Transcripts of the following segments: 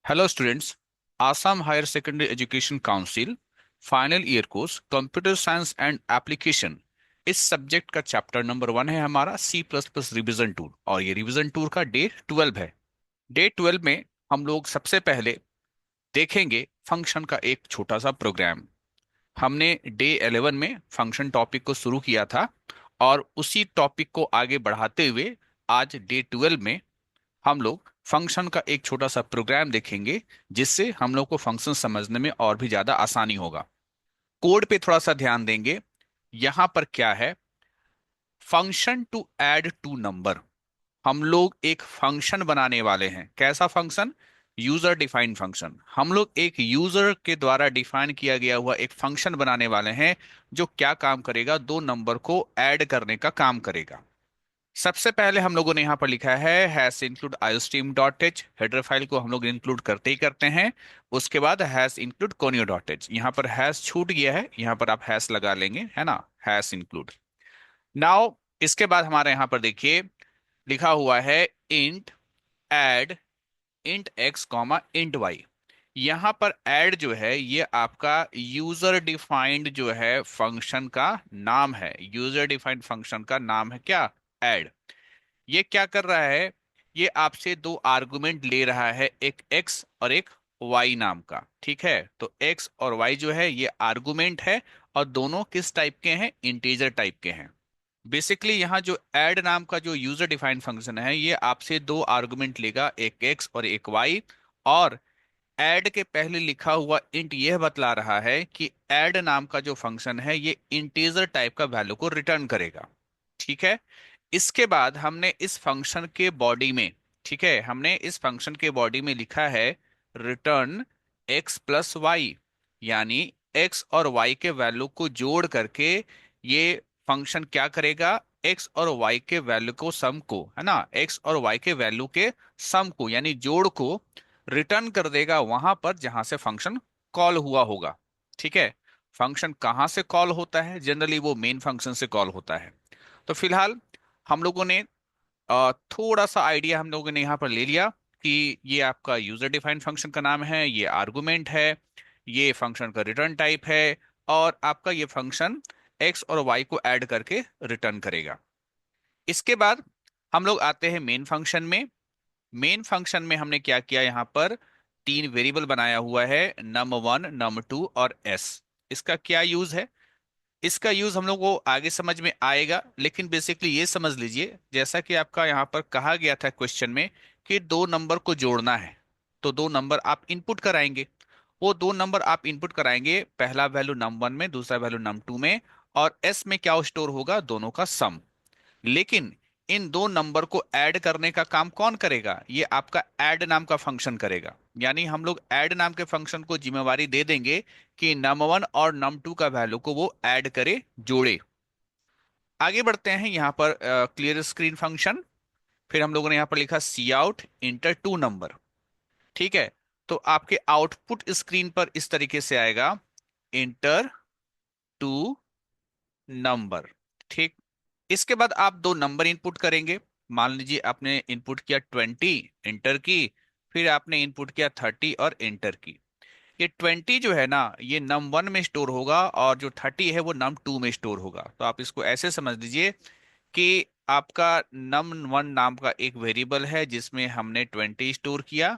Hello students. Assam higher secondary education council final year course computer science and application, इस subject का chapter number 1 है हमारा C++ revision tour. और ये revision tour का डे 12 है। डे 12 में हम लोग सबसे पहले देखेंगे फंक्शन का एक छोटा सा प्रोग्राम। हमने डे 11 में फंक्शन टॉपिक को शुरू किया था और उसी टॉपिक को आगे बढ़ाते हुए आज डे 12 में हम लोग फंक्शन का एक छोटा सा प्रोग्राम देखेंगे, जिससे हम लोग को फंक्शन समझने में और भी ज्यादा आसानी होगा। कोड पे थोड़ा सा ध्यान देंगे। यहां पर क्या है? Function to add two number. हम लोग एक फंक्शन बनाने वाले हैं। कैसा फंक्शन? User defined function. हम लोग एक यूजर के द्वारा डिफाइन किया गया हुआ एक फंक्शन बनाने वाले हैं, जो क्या काम करेगा? दो नंबर को ऐड करने का काम करेगा। सबसे पहले हम लोगों ने यहाँ पर लिखा है hash include iostream dot H. Header file को हम लोग इंक्लूड करते ही करते हैं। उसके बाद hash include conio dot H. यहाँ पर हैश छूट गया है, यहाँ पर आप हैश लगा लेंगे, है ना? Hash include. नाउ इसके बाद हमारे यहाँ पर देखिए लिखा हुआ है int add int x comma int y. यहाँ पर ऐड जो है ये आपका यूजर डिफाइंड जो है फंक्शन का नाम है। यूजर डिफाइंड फंक्शन का नाम है क्या? ऐड। ये क्या कर रहा है? ये आपसे दो आर्गुमेंट ले रहा है, एक x और एक y नाम का। ठीक है, तो x और y जो है ये आर्गुमेंट है, और दोनों किस टाइप के हैं? इंटीजर टाइप के हैं। बेसिकली यहाँ जो ऐड नाम का जो यूजर डिफाइंड फंक्शन है, ये आपसे दो आर्गुमेंट लेगा, एक x और एक y। और ऐड के पहले लिखा हुआ इंट यह बतला रहा है कि ऐड नाम का जो फंक्शन है ये इंटीजर टाइप का वैल्यू को रिटर्न करेगा। ठीक है। इसके बाद हमने इस फंक्शन के बॉडी में, ठीक है, हमने इस फंक्शन के बॉडी में लिखा है रिटर्न x प्लस वाई। यानी x और y के वैल्यू को जोड़ करके ये फंक्शन क्या करेगा? x और y के वैल्यू को सम को, है ना, x और y के वैल्यू के सम को यानी जोड़ को रिटर्न कर देगा वहां पर जहां से फंक्शन कॉल हुआ होगा। ठीक है। फंक्शन कहाँ से कॉल होता है? जनरली वो मेन फंक्शन से कॉल होता है। तो फिलहाल हम लोगों ने थोड़ा सा आइडिया हम लोगों ने यहाँ पर ले लिया कि ये आपका यूजर डिफाइंड फंक्शन का नाम है, ये आर्गुमेंट है, ये फंक्शन का रिटर्न टाइप है, और आपका ये फंक्शन एक्स और वाई को ऐड करके रिटर्न करेगा। इसके बाद हम लोग आते हैं मेन फंक्शन में। मेन फंक्शन में हमने क्या किया? यहाँ पर तीन वेरिएबल बनाया हुआ है, num1 num2 और s। इसका क्या यूज है? इसका यूज हम लोग को आगे समझ में आएगा, लेकिन बेसिकली ये समझ लीजिए, जैसा कि आपका यहाँ पर कहा गया था क्वेश्चन में कि दो नंबर को जोड़ना है, तो दो नंबर आप इनपुट कराएंगे। वो दो नंबर आप इनपुट कराएंगे, पहला वैल्यू num1 में, दूसरा वैल्यू num2 में, और s में क्या स्टोर होगा? दोनों का सम। लेकिन इन दो नंबर को ऐड करने का काम कौन करेगा? ये आपका ऐड नाम का फंक्शन करेगा। यानी हम लोग ऐड नाम के फंक्शन को जिम्मेवारी दे देंगे कि num1 और num2 का वैल्यू को वो ऐड करे, जोड़े। आगे बढ़ते हैं यहाँ पर क्लियर स्क्रीन फंक्शन। फिर हम लोगों ने यहाँ पर लिखा सी आउट इंटर टू नंबर। ठीक है। तो आपके आउटपुट स्क्रीन पर इस तरीके से आएगा, इंटर टू नंबर। ठीक। इसके बाद आप दो नंबर इनपुट करेंगे। मान लीजिए आपने इनपुट किया 20, इंटर की। फिर आपने इनपुट किया 30 और इंटर की। ये 20 जो है ना, ये num1 में स्टोर होगा, और जो 30 है वो num2 में स्टोर होगा। तो आप इसको ऐसे समझ लीजिए कि आपका num1 नाम का एक वेरिएबल है जिसमें हमने 20 स्टोर किया,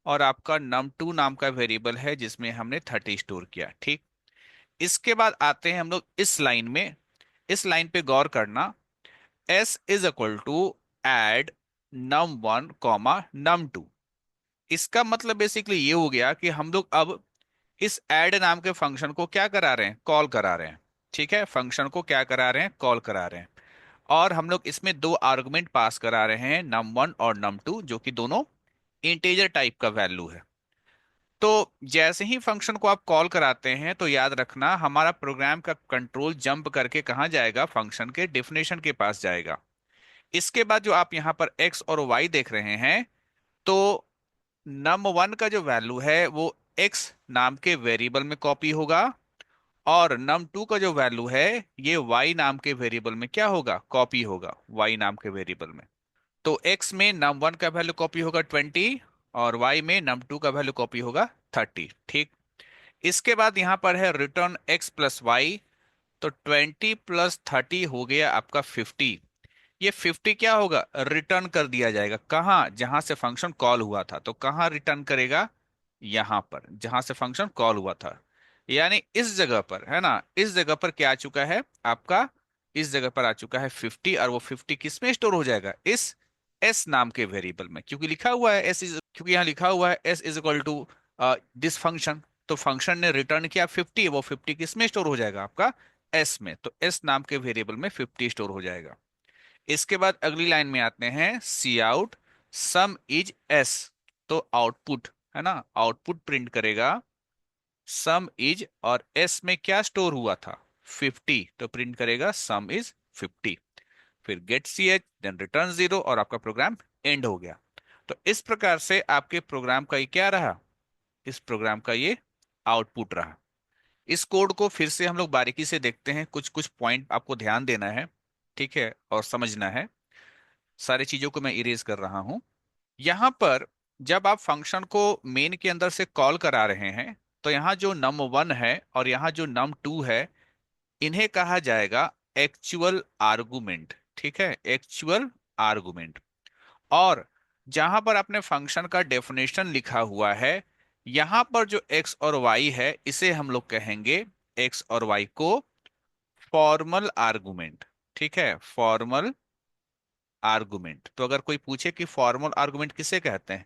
और आपका num2 नाम का वेरिएबल है जिसमें हमने 30 स्टोर किया। ठीक। इसके बाद आते हैं हम लोग इस लाइन में। इस लाइन पे गौर करना, s is equal to add num1 comma num2। इसका मतलब बेसिकली ये हो गया कि हम लोग अब इस ऐड नाम के फंक्शन को क्या करा रहे हैं? कॉल करा रहे हैं। ठीक है, फंक्शन को क्या करा रहे हैं? कॉल करा रहे हैं। और हम लोग इसमें दो आर्गुमेंट पास करा रहे हैं, num1 और num2, जो कि दोनों इंटीजर टाइप का वैल्यू है। तो जैसे ही फंक्शन को आप कॉल कराते हैं, तो याद रखना हमारा प्रोग्राम का कंट्रोल जंप करके कहाँ जाएगा? फंक्शन के डेफिनेशन के पास जाएगा। इसके बाद जो आप यहाँ पर x और y देख रहे हैं, तो num1 का जो वैल्यू है वो x नाम के वेरिएबल में कॉपी होगा, और num2 का जो वैल्यू है ये y नाम के वेरिएबल में क्या होगा? कॉपी होगा, y नाम के वेरिएबल में। तो x में num1 का वैल्यू कॉपी होगा 20, और y में num2 का वैल्यू कॉपी होगा 30। ठीक। इसके बाद यहाँ पर है रिटर्न x प्लस वाई। तो 20 प्लस 30 हो गया आपका 50। ये 50 क्या होगा, रिटर्न कर दिया जाएगा कहाँ, जहां से फंक्शन कॉल हुआ था। तो कहाँ रिटर्न करेगा, यहां पर जहां से फंक्शन कॉल हुआ था, यानी इस जगह पर, है ना। इस जगह पर क्या आ चुका है आपका, इस जगह पर आ चुका है 50। और वो 50 किस में स्टोर हो जाएगा, इस एस नाम के वेरिएबल में, क्योंकि लिखा हुआ है एस इज, क्योंकि यहाँ लिखा हुआ है s is equal to this function. तो फंक्शन ने रिटर्न किया 50, वो 50 किस में स्टोर हो जाएगा आपका एस में। तो एस नाम के वेरिएबल में 50 स्टोर हो जाएगा। इसके बाद अगली लाइन में आते हैं, सी आउट सम इज एस। तो आउटपुट, है ना, आउटपुट प्रिंट करेगा सम इज, और एस में क्या स्टोर हुआ था 50, तो प्रिंट करेगा सम इज 50। फिर get c h then return 0, और आपका प्रोग्राम एंड हो गया। तो इस प्रकार से आपके प्रोग्राम का ये क्या रहा, इस प्रोग्राम का ये आउटपुट रहा। इस कोड को फिर से हम लोग बारीकी से देखते हैं, कुछ कुछ पॉइंट आपको ध्यान देना है, ठीक है, और समझना है। सारी चीजों को मैं इरेज कर रहा हूं। यहां पर जब आप फंक्शन को मेन के अंदर से कॉल करा रहे हैं, तो यहाँ जो num1 है और यहाँ जो num2 है, इन्हें कहा जाएगा एक्चुअल आर्गुमेंट। ठीक है, एक्चुअल आर्गुमेंट। और जहां पर आपने फंक्शन का डेफिनेशन लिखा हुआ है, यहां पर जो x और y है, इसे हम लोग कहेंगे, x और y को फॉर्मल आर्गुमेंट। ठीक है, फॉर्मल आर्गुमेंट। तो अगर कोई पूछे कि फॉर्मल आर्गुमेंट किसे कहते हैं,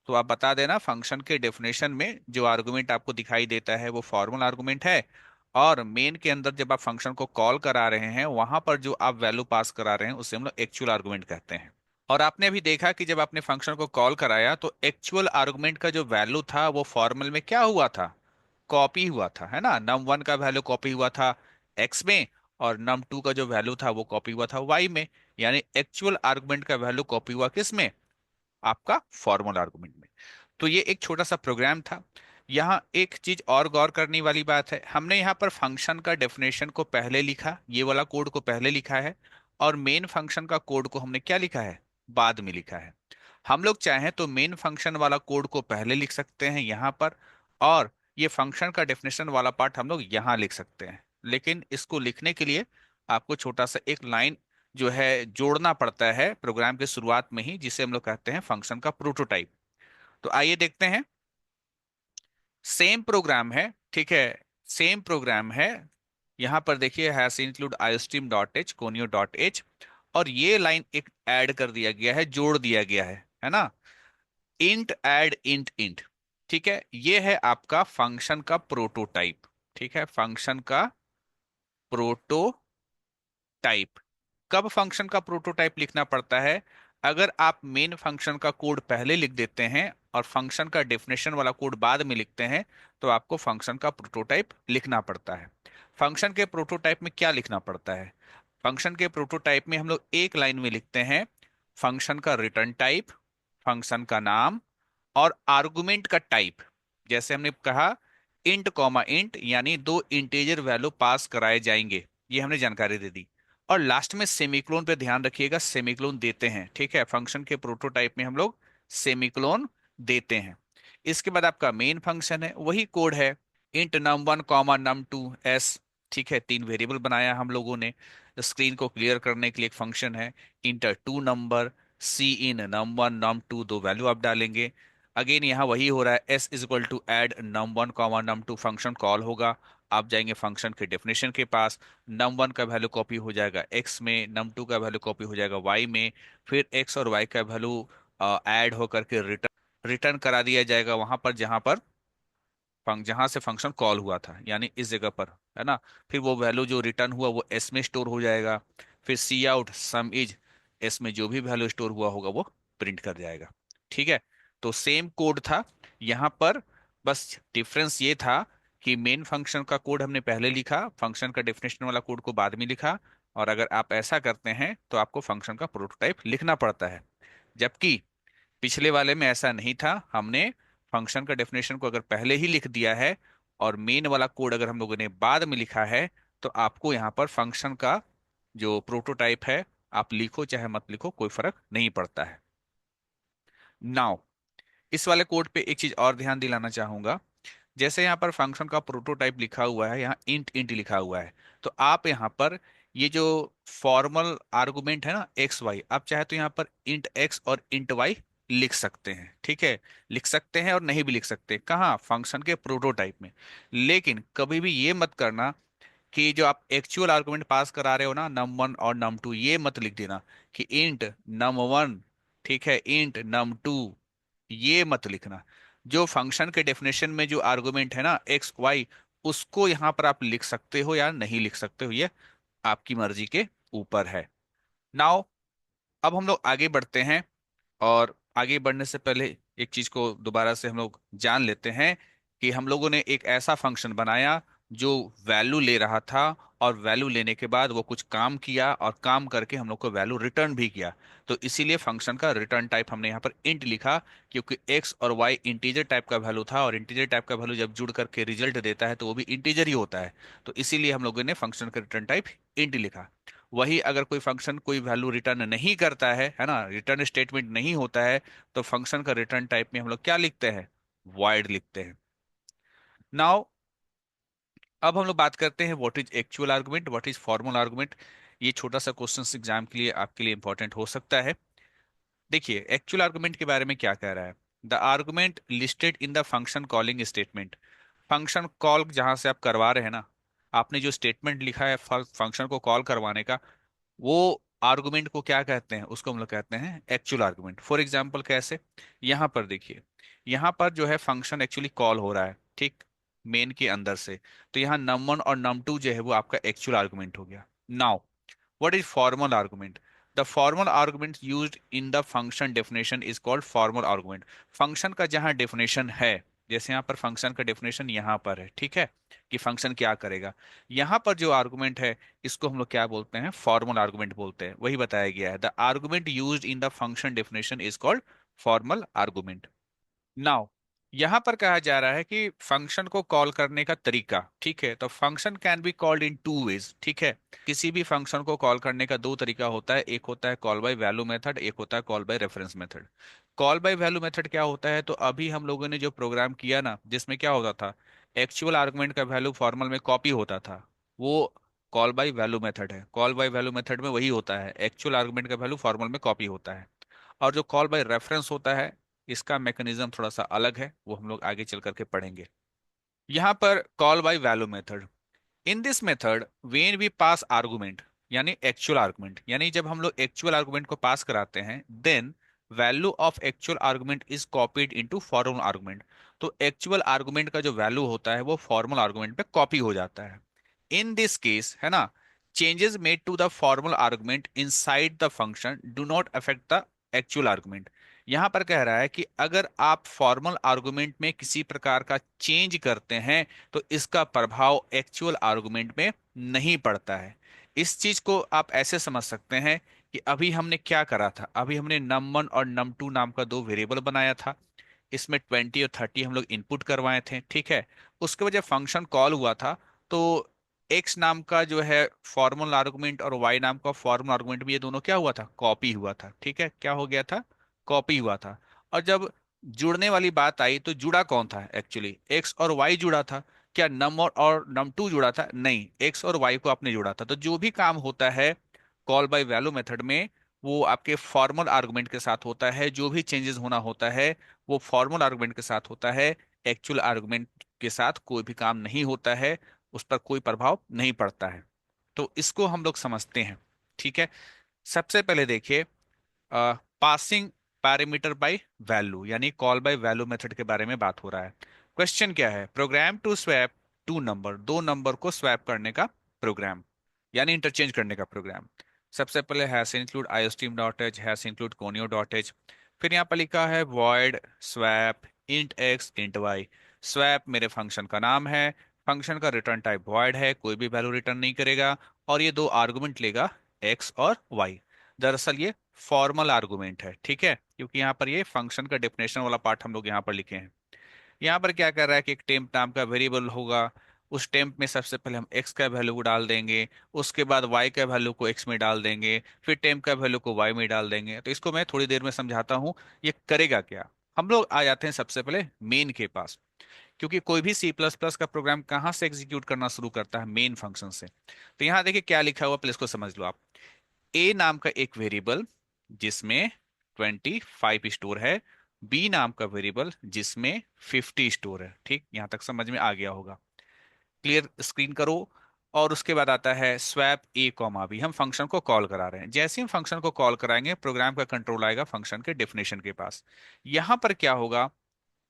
तो आप बता देना फंक्शन के डेफिनेशन में जो आर्गुमेंट आपको दिखाई देता है वो फॉर्मल आर्गुमेंट है। और मेन के अंदर जब आप फंक्शन को कॉल करा रहे हैं, वहां पर जो आप वैल्यू पास करा रहे हैं उसे हम लोग एक्चुअल आर्गुमेंट कहते हैं। और आपने अभी देखा कि जब आपने फंक्शन को कॉल कराया, तो एक्चुअल आर्गुमेंट का जो वैल्यू था वो फॉर्मल में क्या हुआ था, कॉपी हुआ था, है ना। num1 का वैल्यू कॉपी हुआ था x में, और num2 का जो वैल्यू था वो कॉपी हुआ था y में। यानी एक्चुअल आर्गुमेंट का वैल्यू कॉपी हुआ किस में, आपका फॉर्मल आर्गुमेंट में। तो ये एक छोटा सा प्रोग्राम था। यहाँ एक चीज और गौर करने वाली बात है, हमने यहाँ पर फंक्शन का डेफिनेशन को पहले लिखा, ये वाला कोड को पहले लिखा है, और मेन फंक्शन का कोड को हमने क्या लिखा है, बाद में लिखा है। हम लोग चाहें तो मेन फंक्शन वाला कोड को पहले लिख सकते हैं यहाँ पर, और ये फंक्शन का डेफिनेशन वाला पार्ट हम लोग यहाँ लिख सकते हैं। लेकिन इसको लिखने के लिए आपको छोटा सा एक लाइन जो है जोड़ना पड़ता है प्रोग्राम के शुरुआत में ही, जिसे हम लोग कहते हैं फंक्शन का प्रोटोटाइप। तो आइए देखते हैं। सेम प्रोग्राम है, ठीक है, सेम प्रोग्राम है। यहां पर देखिए, hash include iostream dot H conio dot H, और ये लाइन एक ऐड कर दिया गया है, जोड़ दिया गया है ना। Int add int int. ठीक है, ये है आपका फंक्शन का प्रोटोटाइप। ठीक है, फंक्शन का प्रोटोटाइप। कब फंक्शन का प्रोटोटाइप लिखना पड़ता है, अगर आप मेन फंक्शन का कोड पहले लिख देते हैं और फंक्शन का डेफिनेशन वाला कोड बाद में लिखते हैं, तो आपको फंक्शन का प्रोटोटाइप लिखना पड़ता है। फंक्शन के प्रोटोटाइप में क्या लिखना पड़ता है, फंक्शन के प्रोटोटाइप में हम लोग एक लाइन में लिखते हैं फंक्शन का रिटर्न टाइप, फंक्शन का नाम, और आर्गुमेंट का टाइप। जैसे हमने कहा इंट कॉमा इंट, यानी दो इंटीजर वैल्यू पास कराए जाएंगे, ये हमने जानकारी दे दी। और लास्ट में सेमीक्लोन पे ध्यान रखिएगा, सेमीक्लोन देते हैं, ठीक है, फंक्शन के प्रोटोटाइप में हम लोग सेमीक्लोन देते हैं। इसके बाद आपका मेन फंक्शन है, वही कोड है, int num1 comma num2 s। ठीक है, तीन वेरिएबल बनाया हम लोगों ने स्क्रीन को क्लियर करने के लिए। एक फंक्शन है enter two number, cin num1 num2, दो वैल्यू आप डालेंगे। अगेन यहाँ वही हो रहा है, s is equal to add num1 comma num2, function call होगा। आप जाएंगे फंक्शन के डेफिनेशन के पास, num1 का वैल्यू कॉपी हो जाएगा x में, num2 का वैल्यू कॉपी हो जाएगा y में। फिर x और y का वैल्यू ऐड होकर के रिटर्न रिटर्न करा दिया जाएगा वहां पर जहां से फंक्शन कॉल हुआ था, यानी इस जगह पर, है ना। फिर वो वैल्यू जो रिटर्न हुआ वो एस में स्टोर हो जाएगा। फिर सी आउट सम इज, एस में जो भी वैल्यू स्टोर हुआ होगा वो प्रिंट कर जाएगा। ठीक है, तो सेम कोड था यहाँ पर, बस डिफरेंस ये था कि मेन फंक्शन का कोड हमने पहले लिखा, फंक्शन का डेफिनेशन वाला कोड को बाद में लिखा। और अगर आप ऐसा करते हैं तो आपको फंक्शन का प्रोटोटाइप लिखना पड़ता है। जबकि पिछले वाले में ऐसा नहीं था, हमने फंक्शन का डेफिनेशन को अगर पहले ही लिख दिया है और मेन वाला कोड अगर हम लोगों ने बाद में लिखा है, तो आपको यहाँ पर फंक्शन का जो प्रोटोटाइप है, आप लिखो चाहे मत लिखो, कोई फर्क नहीं पड़ता है। नाउ इस वाले कोड पे एक चीज और ध्यान दिलाना चाहूंगा। जैसे यहाँ पर फंक्शन का प्रोटोटाइप लिखा हुआ है, यहाँ इंट इंट लिखा हुआ है, तो आप यहाँ पर ये जो फॉर्मल आर्गुमेंट है ना एक्स वाई, आप चाहे तो यहाँ पर इंट एक्स और इंट वाई लिख सकते हैं। ठीक है, लिख सकते हैं और नहीं भी लिख सकते, कहाँ, फंक्शन के प्रोटोटाइप में। लेकिन कभी भी ये मत करना कि जो आप एक्चुअल आर्गुमेंट पास करा रहे हो ना, नम वन और नम टू, ये मत लिख देना कि इंट नम वन, ठीक है, इंट नम टू, ये मत लिखना। जो फंक्शन के डेफिनेशन में जो आर्गुमेंट है ना एक्स वाई, उसको यहाँ पर आप लिख सकते हो या नहीं लिख सकते हो, ये आपकी मर्जी के ऊपर है। नाउ अब हम लोग आगे बढ़ते हैं, और आगे बढ़ने से पहले एक चीज को दोबारा से हम लोग जान लेते हैं कि हम लोगों ने एक ऐसा फंक्शन बनाया जो वैल्यू ले रहा था, और वैल्यू लेने के बाद वो कुछ काम किया, और काम करके हम लोग को वैल्यू रिटर्न भी किया। तो इसीलिए फंक्शन का रिटर्न टाइप हमने यहाँ पर इंट लिखा, क्योंकि एक्स और वाई इंटीजर टाइप का वैल्यू था, और इंटीजर टाइप का वैल्यू जब जुड़ करके रिजल्ट देता है तो वो भी इंटीजर ही होता है। तो इसीलिए हम लोगों ने फंक्शन का रिटर्न टाइप इंट लिखा। वही अगर कोई फंक्शन कोई वैल्यू रिटर्न नहीं करता है ना, रिटर्न स्टेटमेंट नहीं होता है, तो फंक्शन का रिटर्न टाइप में हम लोग क्या लिखते हैं, वॉइड लिखते हैं। नाउ अब हम लोग बात करते हैं what is actual argument, what is formal argument. ये छोटा सा क्वेश्चन एग्जाम के लिए आपके लिए इंपॉर्टेंट हो सकता है। देखिए एक्चुअल आर्गुमेंट के बारे में क्या कह रहा है। The argument listed in the function calling statement, function call जहां से आप करवा रहे हैं ना, आपने जो स्टेटमेंट लिखा है फंक्शन को कॉल करवाने का, वो आर्गुमेंट को क्या कहते हैं, उसको हम लोग कहते हैं एक्चुअल आर्गुमेंट। फॉर एग्जाम्पल कैसे, यहाँ पर देखिए, यहाँ पर जो है फंक्शन एक्चुअली कॉल हो रहा है, ठीक, मेन के अंदर से। तो यहाँ नम वन और नम टू जो है वो आपका एक्चुअल आर्गुमेंट हो गया। Now what is formal argument? The formal argument used in the function definition is called formal argument. Function का जहां डेफिनेशन है, जैसे यहाँ पर फंक्शन का डेफिनेशन यहाँ पर है, ठीक है, कि फंक्शन क्या करेगा, यहाँ पर जो आर्गुमेंट है इसको हम लोग क्या बोलते हैं, फॉर्मल आर्गुमेंट बोलते हैं। वही बताया गया है, the argument used in the function definition is called formal argument. Now यहां पर कहा जा रहा है कि फंक्शन को कॉल करने का तरीका, ठीक है, तो function can be called in two ways, ठीक है। किसी भी फंक्शन को कॉल करने का दो तरीका होता है, एक होता है कॉल बाय वैल्यू मेथड, एक होता है call by reference method. Call by value method क्या होता है, तो अभी हम लोगों ने जो प्रोग्राम किया ना, जिसमें क्या होता था, एक्चुअल आर्गुमेंट का वैल्यू फॉर्मल में कॉपी होता था, वो कॉल बाय वैल्यू मेथड है। कॉल बाय वैल्यू मेथड में वही होता है, एक्चुअल आर्गुमेंट का वैल्यू फॉर्मल में कॉपी होता है। और जो कॉल बाय रेफरेंस होता है, इसका मैकेनिज्म थोड़ा सा अलग है, वो हम लोग आगे चल करके पढ़ेंगे। यहाँ पर call by value method, in this method when we pass argument, यानी एक्चुअल आर्गुमेंट, यानी जब हम लोग एक्चुअल आर्गुमेंट को पास कराते हैं, then value of actual argument is copied into formal argument. तो एक्चुअल आर्गुमेंट का जो वैल्यू होता है वो फॉर्मल आर्गुमेंट पे कॉपी हो जाता है। इन दिस केस है ना, changes made to the formal argument inside the function do not affect the actual argument. यहां पर कह रहा है कि अगर आप फॉर्मल आर्गुमेंट में किसी प्रकार का चेंज करते हैं, तो इसका प्रभाव एक्चुअल आर्गुमेंट में नहीं पड़ता है। इस चीज को आप ऐसे समझ सकते हैं कि अभी हमने क्या करा था, अभी हमने नम वन और नम टू नाम का दो वेरिएबल बनाया था, इसमें 20 और 30 हम लोग इनपुट करवाए थे, ठीक है। उसके बाद जब फंक्शन कॉल हुआ था, तो एक्स नाम का जो है फॉर्मल आर्गुमेंट और वाई नाम का फॉर्मल आर्गुमेंट भी, ये दोनों क्या हुआ था, कॉपी हुआ था, ठीक है, क्या हो गया था, कॉपी हुआ था। और जब जुड़ने वाली बात आई, तो जुड़ा कौन था, एक्चुअली एक्स और वाई जुड़ा था। क्या नम और नम टू जुड़ा था, नहीं, एक्स और वाई को आपने जोड़ा था। तो जो भी काम होता है कॉल बाय वैल्यू मेथड में, वो आपके फॉर्मल आर्गुमेंट के साथ होता है। जो भी चेंजेस होना होता है वो फॉर्मल आर्गुमेंट के साथ होता है, एक्चुअल आर्गुमेंट के साथ कोई भी काम नहीं होता है, उस पर कोई प्रभाव नहीं पड़ता है। तो इसको हम लोग समझते हैं, ठीक है। सबसे पहले देखिए, पासिंग पैरामीटर बाय वैल्यू, यानी कॉल बाय वैल्यू मेथड के बारे में बात हो रहा है। क्वेश्चन क्या है, program to swap two number, दो नंबर को स्वैप करने का प्रोग्राम, यानी इंटरचेंज करने का प्रोग्राम। सबसे पहले hash include iostream dot h, hash include conio dot h. फिर यहाँ पर लिखा है void swap int x int y. Swap मेरे फंक्शन का नाम है, फंक्शन का रिटर्न टाइप वॉइड है, कोई भी वैल्यू रिटर्न नहीं करेगा, और ये दो आर्गुमेंट लेगा, एक्स और वाई। दरअसल ये फॉर्मल आर्गुमेंट है, ठीक है, क्योंकि यहाँ पर ये फंक्शन का डेफिनेशन वाला पार्ट हम लोग यहाँ पर लिखे हैं। यहाँ पर क्या कर रहा है कि एक टेम्प नाम का वेरिएबल होगा, उस टेम्प में सबसे पहले हम एक्स का वैल्यू को डाल देंगे, उसके बाद वाई का वैल्यू को एक्स में डाल देंगे, फिर टेम्प का वैल्यू को वाई में डाल देंगे। तो इसको मैं थोड़ी देर में समझाता हूँ ये करेगा क्या। हम लोग आ जाते हैं सबसे पहले मेन के पास, क्योंकि कोई भी सी प्लस प्लस का प्रोग्राम कहाँ से एग्जीक्यूट करना शुरू करता है, मेन फंक्शन से। तो यहाँ देखिए क्या लिखा हुआ, प्लीज को समझ लो आप। ए नाम का एक वेरिएबल जिसमें 25 स्टोर है, बी नाम का वेरिएबल जिसमें 50 स्टोर है। ठीक, यहां तक समझ में आ गया होगा। क्लियर, स्क्रीन करो। और उसके बाद आता है स्वैप ए कॉमा बी, हम फंक्शन को कॉल करा रहे हैं। जैसे ही हम फंक्शन को कॉल कराएंगे प्रोग्राम का कंट्रोल आएगा फंक्शन के डेफिनेशन के पास। यहां पर क्या होगा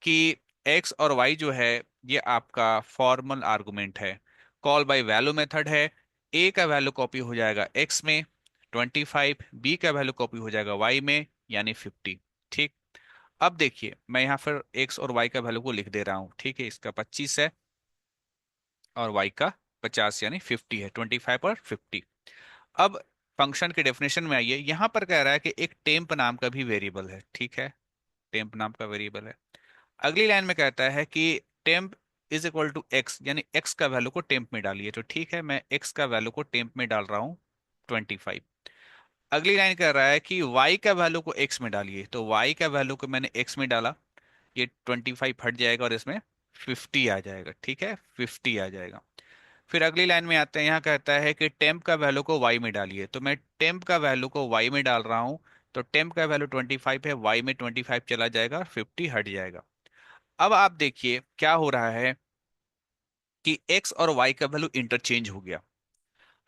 कि एक्स और वाई जो है ये आपका फॉर्मल आर्गुमेंट है, कॉल बाय वैल्यू मेथड है। ए का वैल्यू कॉपी हो जाएगा एक्स में 25, बी का वैल्यू कॉपी हो जाएगा वाई में यानी 50। ठीक, अब देखिए मैं यहाँ पर एक्स और वाई का वैल्यू को लिख दे रहा हूँ। ठीक है, इसका 25 है और वाई का 50 यानी 50 है, 25 और 50। अब फंक्शन के डेफिनेशन में आइए, यहां पर कह रहा है कि एक टेम्प नाम का भी वेरिएबल है। ठीक है, टेम्प नाम का वेरिएबल है। अगली लाइन में कहता है कि temp is equal to x, यानी एक्स का वैल्यू को टेम्प में डालिए। तो ठीक है, मैं एक्स का वैल्यू को टेम्प में डाल रहा हूँ 25। अगली लाइन कह रहा है कि वाई का वैल्यू को एक्स में डालिए, तो वाई का वैल्यू को मैंने एक्स में डाला, ये 25 हट जाएगा और इसमें 50 आ जाएगा। ठीक है, 50 आ जाएगा। फिर अगली लाइन में आते हैं, यहाँ कहता है कि टेम्प का वैल्यू को वाई में डालिए, तो मैं टेम्प का वैल्यू को वाई में डाल रहा हूँ। तो टेम्प का वैल्यू 25 है, वाई में 25 चला जाएगा और 50 हट जाएगा। अब आप देखिए क्या हो रहा है कि एक्स और वाई का वैल्यू इंटरचेंज हो गया।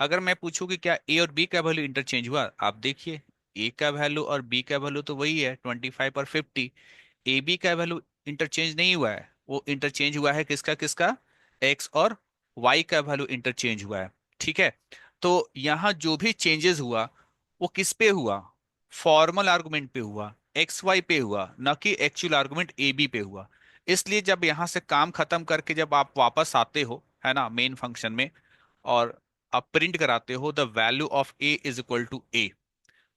अगर मैं पूछूं कि क्या ए और बी का वैल्यू इंटरचेंज हुआ, आप देखिए ए का वैल्यू और बी का वैल्यू तो वही है 25 और 50। ए बी का वैल्यू इंटरचेंज नहीं हुआ है, वो इंटरचेंज हुआ है किसका किसका, एक्स और वाई का वैल्यू इंटरचेंज हुआ है। ठीक है, तो यहाँ जो भी चेंजेस हुआ वो किस पे हुआ, फॉर्मल आर्गुमेंट पे हुआ, एक्स वाई पे हुआ, न कि एक्चुअल आर्गुमेंट ए बी पे हुआ। इसलिए जब यहाँ से काम खत्म करके जब आप वापस आते हो है ना मेन फंक्शन में, और आप प्रिंट कराते हो the value of A is equal to A,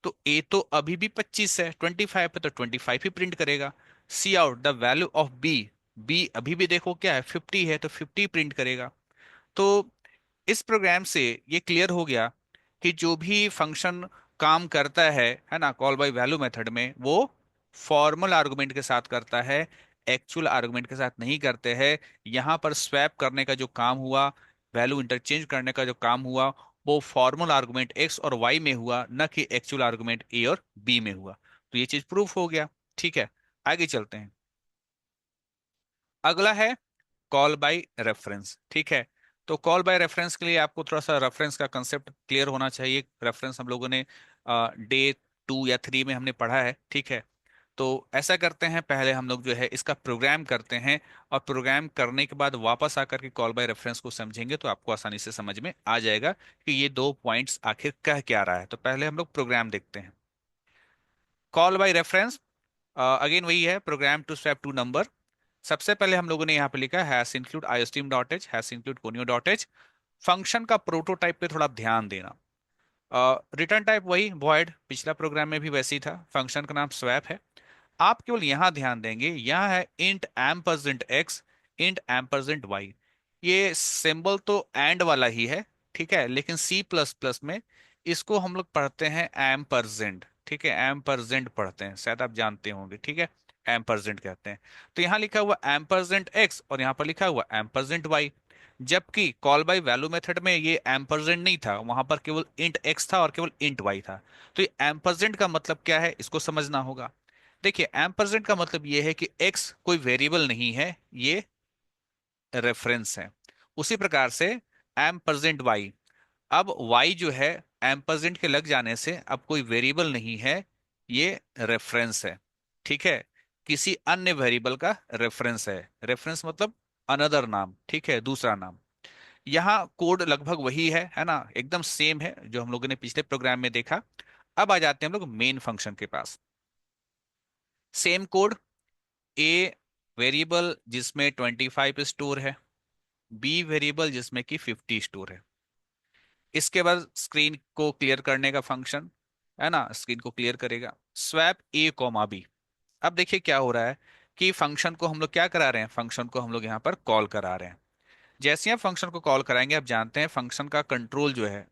तो ए तो अभी भी 25 है, 25 पे तो 25 ही प्रिंट करेगा। Cout the value of B, B अभी भी देखो क्या है 50 है, तो 50 प्रिंट करेगा। तो इस प्रोग्राम से ये क्लियर हो गया कि जो भी फंक्शन काम करता है ना कॉल बाय वैल्यू मेथड में, वो फॉर्मल आर्गुमेंट के साथ करता है, एक्चुअल आर्गुमेंट के साथ नहीं करते हैं। यहाँ पर स्वैप करने का जो काम हुआ, वैल्यू इंटरचेंज करने का जो काम हुआ, वो फॉर्मल आर्गुमेंट एक्स और वाई में हुआ, न कि एक्चुअल आर्गुमेंट ए और बी में हुआ। तो ये चीज प्रूफ हो गया। ठीक है, आगे चलते हैं। अगला है कॉल बाय रेफरेंस। ठीक है, तो कॉल बाय रेफरेंस के लिए आपको थोड़ा सा रेफरेंस का कंसेप्ट क्लियर होना चाहिए। रेफरेंस हम लोगों ने डे 2 या 3 में हमने पढ़ा है। ठीक है, तो ऐसा करते हैं, पहले हम लोग जो है इसका प्रोग्राम करते हैं, और प्रोग्राम करने के बाद वापस आकर के कॉल बाय रेफरेंस को समझेंगे तो आपको आसानी से समझ में आ जाएगा कि ये दो पॉइंट्स आखिर कह क्या रहा है। तो पहले हम लोग प्रोग्राम देखते हैं। कॉल बाय रेफरेंस अगेन वही है, program to swap two number. सबसे पहले हम लोगों ने यहाँ पे लिखा hash include iostream dot h, hash include conio dot h. Function का प्रोटोटाइप पे थोड़ा ध्यान देना। रिटर्न टाइप वही वॉइड, पिछला प्रोग्राम में भी वैसे ही था। फंक्शन का नाम स्वैप है। आप केवल यहां ध्यान देंगे, यहां है int ampersand x, int ampersand y. ये सिंबल तो एंड वाला ही है, ठीक है, लेकिन सी प्लस प्लस में इसको हम लोग पढ़ते हैं एम्परसेंट। ठीक है, एम्परसेंट पढ़ते हैं, शायद आप जानते होंगे। ठीक है, एम्परसेंट कहते हैं। तो यहाँ लिखा हुआ एम्परसेंट एक्स और यहाँ पर लिखा हुआ एम्परसेंट वाई, जबकि कॉल बाय वैल्यू मेथड में ये एम्परसेंट नहीं था, वहां पर केवल इंट एक्स था और केवल इंट वाई था। तो ये एम्परसेंट का मतलब क्या है, इसको समझना होगा। देखिए एम्परसेंट का मतलब ये है कि x कोई वेरिएबल नहीं है, ये रेफरेंस है। उसी प्रकार से एम्परसेंट y, अब y जो है एम्परसेंट के लग जाने से अब कोई वेरिएबल नहीं है, ये रेफरेंस है। ठीक है, किसी अन्य वेरिएबल का रेफरेंस है। रेफरेंस मतलब अनदर नाम, ठीक है, दूसरा नाम। यहाँ कोड लगभग वही है ना, एकदम सेम है जो हम लोगों ने पिछले प्रोग्राम में देखा। अब आ जाते हैं हम लोग मेन फंक्शन के पास। सेम कोड, ए वेरिएबल जिसमें 25 स्टोर है, बी वेरिएबल जिसमें कि 50 स्टोर है। इसके बाद स्क्रीन को क्लियर करने का फंक्शन है ना, स्क्रीन को क्लियर करेगा स्वैप ए कॉमा बी। अब देखिए क्या हो रहा है कि फंक्शन को हम लोग क्या करा रहे हैं, फंक्शन को हम लोग यहाँ पर कॉल करा रहे हैं। जैसे ही आप फंक्शन को कॉल कराएंगे, आप जानते हैं फंक्शन का कंट्रोल जो है,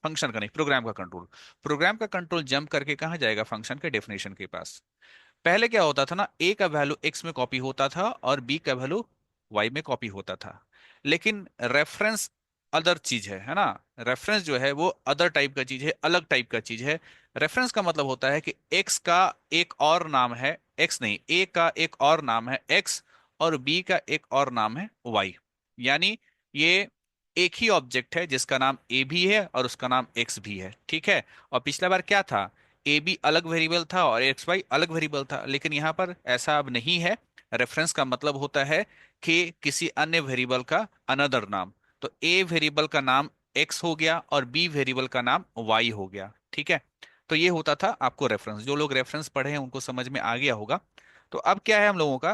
फंक्शन का नहीं प्रोग्राम का कंट्रोल, प्रोग्राम का कंट्रोल जंप करके कहाँ जाएगा, फंक्शन के डेफिनेशन के पास। पहले क्या होता था ना, ए का वैल्यू एक्स में कॉपी होता था और बी का वैल्यू वाई में कॉपी होता था। लेकिन रेफरेंस अदर चीज है ना। रेफरेंस जो है वो अदर टाइप का चीज है, अलग टाइप का चीज है। रेफरेंस का मतलब होता है कि एक्स का एक और नाम है, एक्स नहीं, ए का एक और नाम है एक्स, और बी का एक और नाम है वाई। यानी ये एक ही ऑब्जेक्ट है जिसका नाम ए भी है और उसका नाम एक्स भी है, ठीक है। और पिछला बार क्या था, ए बी अलग वेरिएबल था और एक्स वाई अलग वेरिएबल था, लेकिन यहाँ पर ऐसा अब नहीं है। रेफरेंस का मतलब होता है कि किसी अन्य वेरिएबल का अनदर नाम। तो ए वेरिएबल का नाम एक्स हो गया और बी वेरिएबल का नाम वाई हो गया, ठीक है। तो ये होता था आपको रेफरेंस। जो लोग रेफरेंस पढ़े हैं उनको समझ में आ गया होगा। तो अब क्या है हम लोगों का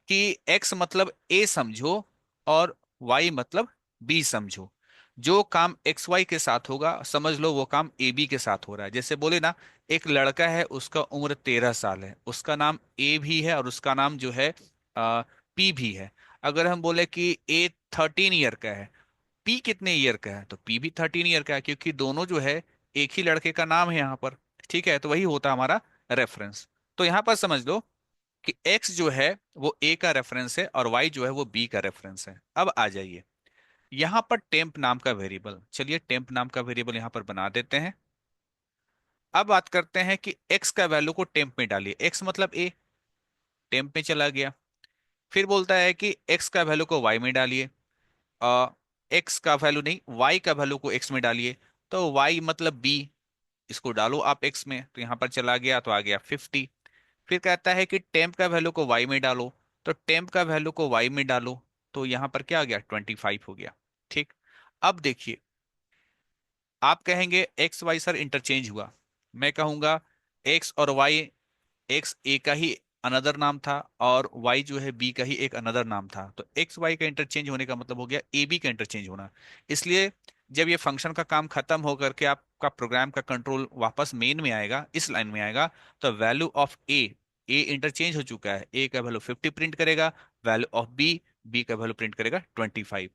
कि एक्स मतलब ए समझो और वाई मतलब बी समझो। जो काम एक्स वाई के साथ होगा समझ लो वो काम ए बी के साथ हो रहा है। जैसे बोले ना, एक लड़का है, उसका उम्र 13 साल है, उसका नाम ए भी है और उसका नाम जो है पी भी है। अगर हम बोले कि ए 13 ईयर का है, पी कितने ईयर का है, तो पी भी 13 ईयर का है, क्योंकि दोनों जो है एक ही लड़के का नाम है यहाँ पर, ठीक है। तो वही होता है हमारा रेफरेंस। तो यहाँ पर समझ लो कि एक्स जो है वो ए का रेफरेंस है और वाई जो है वो बी का रेफरेंस है। अब आ जाइए यहाँ पर टेम्प नाम का वेरिएबल। चलिए टेम्प नाम का वेरिएबल यहाँ पर बना देते हैं। अब बात करते हैं कि x का वैल्यू को टेम्प में डालिए। x मतलब a, टेम्प में चला गया। फिर बोलता है कि x का वैल्यू को y में डालिए। x का वैल्यू नहीं, y का वैल्यू को x में डालिए। तो y मतलब b, इसको डालो आप x में, तो यहाँ पर चला गया तो आ गया 50। फिर कहता है कि टेम्प का वैल्यू को y में डालो, तो टेम्प का वैल्यू को y में डालो, तो यहाँ पर क्या आ गया, 25 हो गया, ठीक। अब देखिए, आप कहेंगे एक्स वाई सर इंटरचेंज हुआ। मैं कहूंगा एक्स और वाई, एक्स ए का ही अनदर नाम था और वाई जो है बी का ही एक अनदर नाम था। तो एक्स वाई का इंटरचेंज होने का मतलब हो गया ए बी का इंटरचेंज होना। इसलिए जब ये फंक्शन का काम खत्म हो करके आपका प्रोग्राम का कंट्रोल वापस मेन में आएगा, इस लाइन में आएगा, तो value of A, A interchange हो चुका है, ए का वैल्यू 50 प्रिंट करेगा, वैल्यू ऑफ बी, बी का वैल्यू प्रिंट करेगा 25।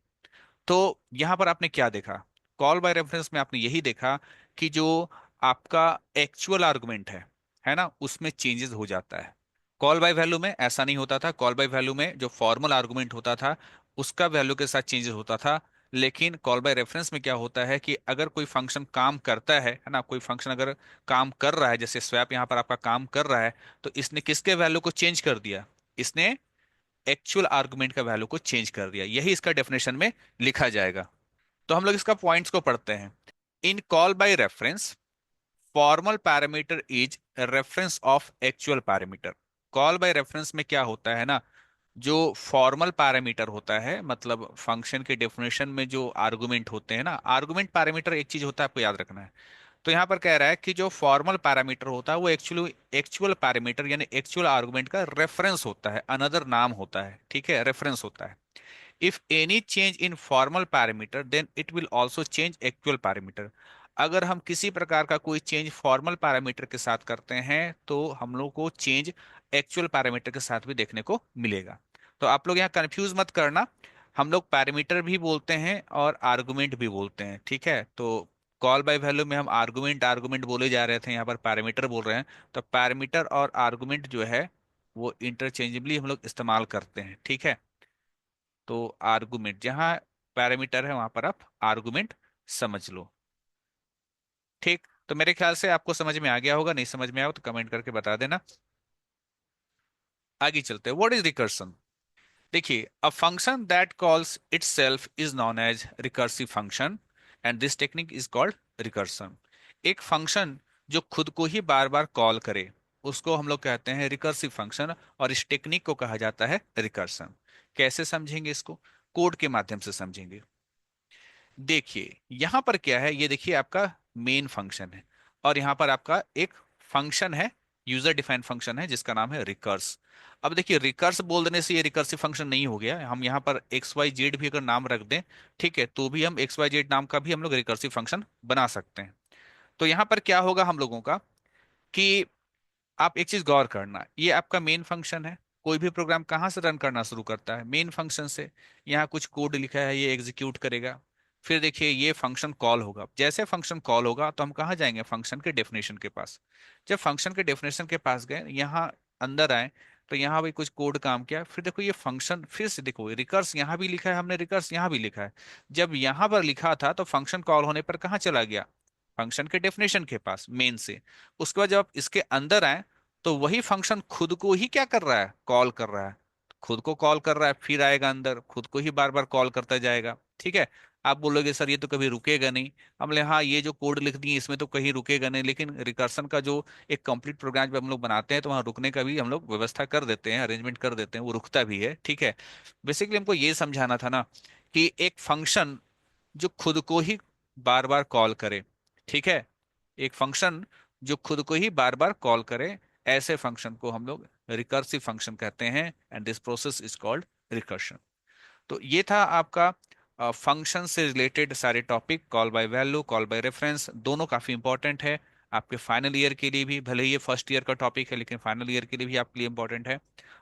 तो यहां पर आपने क्या देखा, कॉल बाय रेफरेंस में आपने यही देखा कि जो आपका एक्चुअल आर्गुमेंट है ना, उसमें चेंजेस हो जाता है। कॉल बाय वैल्यू में ऐसा नहीं होता था। कॉल बाय वैल्यू में जो फॉर्मल आर्गुमेंट होता था उसका वैल्यू के साथ चेंजेस होता था। लेकिन कॉल बाय रेफरेंस में क्या होता है कि अगर कोई फंक्शन काम करता है ना, कोई फंक्शन अगर काम कर रहा है, जैसे स्वैप यहाँ पर आपका काम कर रहा है, तो इसने किसके वैल्यू को चेंज कर दिया, इसने एक्चुअल आर्गुमेंट का वैल्यू को चेंज कर दिया। यही इसका डेफिनेशन में लिखा जाएगा। तो हम लोग इसका पॉइंट्स को पढ़ते हैं। In call by reference, formal parameter is reference of actual parameter. Call by reference में क्या होता है ना, जो फॉर्मल पैरामीटर होता है, मतलब फंक्शन के डेफिनेशन में जो आर्गुमेंट होते हैं ना, आर्गुमेंट पैरामीटर एक चीज होता है, आपको याद रखना है। तो यहाँ पर कह रहा है कि जो फॉर्मल पैरामीटर होता है वो एक्चुअली एक्चुअल पैरामीटर यानी एक्चुअल आर्गुमेंट का रेफरेंस होता है, अनदर नाम होता है, ठीक है, रेफरेंस होता है। If any change in formal parameter then it will also change actual parameter. अगर हम किसी प्रकार का कोई चेंज फॉर्मल पैरामीटर के साथ करते हैं तो हम लोग को चेंज एक्चुअल पैरामीटर के साथ भी देखने को मिलेगा। तो आप लोग यहाँ कंफ्यूज मत करना, हम लोग पैरामीटर भी बोलते हैं और आर्गुमेंट भी बोलते हैं, ठीक है। तो कॉल बाय वैल्यू में हम आर्गुमेंट आर्गुमेंट बोले जा रहे थे, यहाँ पर पैरामीटर बोल रहे हैं। तो पैरामीटर और आर्गुमेंट जो है वो इंटरचेंजेबली हम लोग इस्तेमाल करते हैं, ठीक है। तो आर्गुमेंट, जहां पैरामीटर है वहां पर आप आर्गुमेंट समझ लो, ठीक। तो मेरे ख्याल से आपको समझ में आ गया होगा, नहीं समझ में आया हो तो कमेंट करके बता देना। आगे चलते हैं, व्हाट इज रिकर्सन। देखिए, a function that calls itself is known as recursive function and this technique is called recursion. एक फंक्शन जो खुद को ही बार बार कॉल करे उसको हम लोग कहते हैं रिकर्सिव फंक्शन, और इस टेक्निक को कहा जाता है रिकर्सन। कैसे समझेंगे इसको, कोड के माध्यम से समझेंगे। देखिए यहां पर क्या है, ये देखिए आपका मेन फंक्शन है और यहां पर आपका एक फंक्शन है, यूजर डिफाइंड फंक्शन है जिसका नाम है रिकर्स। अब देखिए रिकर्स बोल देने से ये रिकर्सिव फंक्शन नहीं हो गया। हम यहाँ पर एक्स वाई जेड भी अगर नाम रख दें, ठीक है, तो भी हम एक्स वाई जेड नाम का भी हम लोग रिकर्सिव फंक्शन बना सकते हैं। तो यहाँ पर क्या होगा हम लोगों का कि आप एक चीज गौर करना, ये आपका मेन फंक्शन है। कोई भी प्रोग्राम कहाँ से रन करना शुरू करता है, मेन फंक्शन से। यहाँ कुछ कोड लिखा है, ये एग्जीक्यूट करेगा। फिर देखिए ये फंक्शन कॉल होगा, जैसे फंक्शन कॉल होगा तो हम कहाँ जाएंगे, फंक्शन के डेफिनेशन के पास। जब फंक्शन के डेफिनेशन के पास गए, यहाँ अंदर आए तो यहाँ भी कुछ कोड काम किया, फिर देखो ये फंक्शन फिर से देखो रिकर्स यहाँ भी लिखा है हमने, रिकर्स यहाँ भी लिखा है। जब यहाँ पर लिखा था तो फंक्शन कॉल होने पर कहाँ चला गया, फंक्शन के डेफिनेशन के पास, मेन से। उसके बाद जब आप इसके अंदर आए तो वही फंक्शन खुद को ही क्या कर रहा है, कॉल कर रहा है। खुद को कॉल कर रहा है, फिर आएगा अंदर, खुद को ही बार बार कॉल करता जाएगा। ठीक है। आप बोलोगे सर ये तो कभी रुकेगा नहीं। हम बोले हाँ, ये जो कोड लिख दिए इसमें तो कहीं रुकेगा नहीं, लेकिन रिकर्सन का जो एक कंप्लीट प्रोग्राम जब हम लोग बनाते हैं तो वहाँ रुकने का भी हम लोग व्यवस्था कर देते हैं, अरेंजमेंट कर देते हैं, वो रुकता भी है। ठीक है। बेसिकली हमको ये समझाना था ना कि एक फंक्शन जो खुद को ही बार बार कॉल करे। ठीक है। एक फंक्शन जो खुद को ही बार बार कॉल करे, ऐसे फंक्शन को हम लोग रिकर्सिव फंक्शन कहते हैं, and this process is called recursion. तो ये था आपका फंक्शन से रिलेटेड सारे topic. Call by value, call by reference, दोनों काफी इंपॉर्टेंट है आपके फाइनल ईयर के लिए भी। भले ही ये फर्स्ट ईयर का टॉपिक है लेकिन फाइनल ईयर के लिए भी आपके लिए इंपॉर्टेंट है।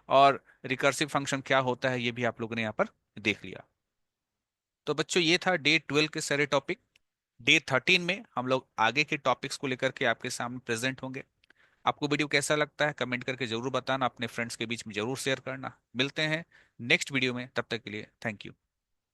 और रिकर्सिव फंक्शन क्या होता है ये भी आप लोगों ने यहाँ पर देख लिया। तो बच्चों ये था डे 12 के सारे टॉपिक। डे 13 में हम लोग आगे के टॉपिक्स को लेकर के आपके सामने प्रेजेंट होंगे। आपको वीडियो कैसा लगता है कमेंट करके जरूर बताना, अपने फ्रेंड्स के बीच में जरूर शेयर करना। मिलते हैं नेक्स्ट वीडियो में, तब तक के लिए थैंक यू।